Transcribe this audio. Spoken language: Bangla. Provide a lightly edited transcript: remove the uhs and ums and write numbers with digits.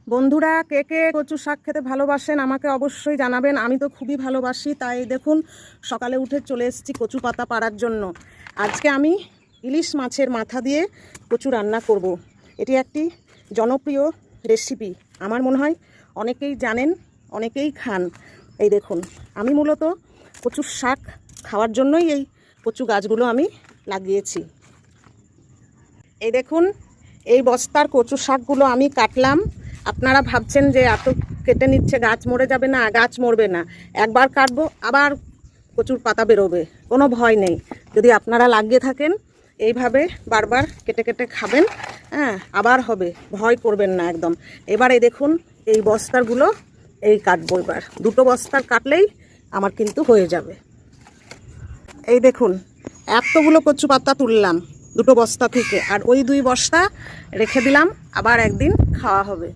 বন্ধুরা, কে কে কচু শাক খেতে ভালোবাসেন আমাকে অবশ্যই জানাবেন। আমি তো খুবই ভালোবাসি, তাই দেখুন সকালে উঠে চলে এসেছি কচু পাতা পাড়ার জন্য। আজকে আমি ইলিশ মাছের মাথা দিয়ে কচু রান্না করব। এটি একটি জনপ্রিয় রেসিপি, আমার মনে হয় অনেকেই জানেন, অনেকেই খান। এই দেখুন, আমি মূলত কচুর শাক খাওয়ার জন্যই এই কচু গাছগুলো আমি লাগিয়েছি। এই দেখুন, এই বস্তার কচু শাকগুলো আমি কাটলাম। আপনারা ভাবছেন যে এত কেটে নিচ্ছে, গাছ মরে যাবে না। গাছ মরবে না, একবার কাটবো আবার কচুর পাতা বেরোবে, কোনো ভয় নেই। যদি আপনারা লাগিয়ে থাকেন এইভাবে বারবার কেটে কেটে খাবেন, হ্যাঁ আবার হবে, ভয় করবেন না একদম। এবার এই দেখুন, এই বস্তারগুলো এই কাটবো। এবার দুটো বস্তার কাটলেই আমার কিন্তু হয়ে যাবে। এই দেখুন, এতগুলো কচু পাতা তুললাম দুটো বস্তা থেকে, আর ওই 2 বস্তা রেখে দিলাম, আবার একদিন খাওয়া হবে।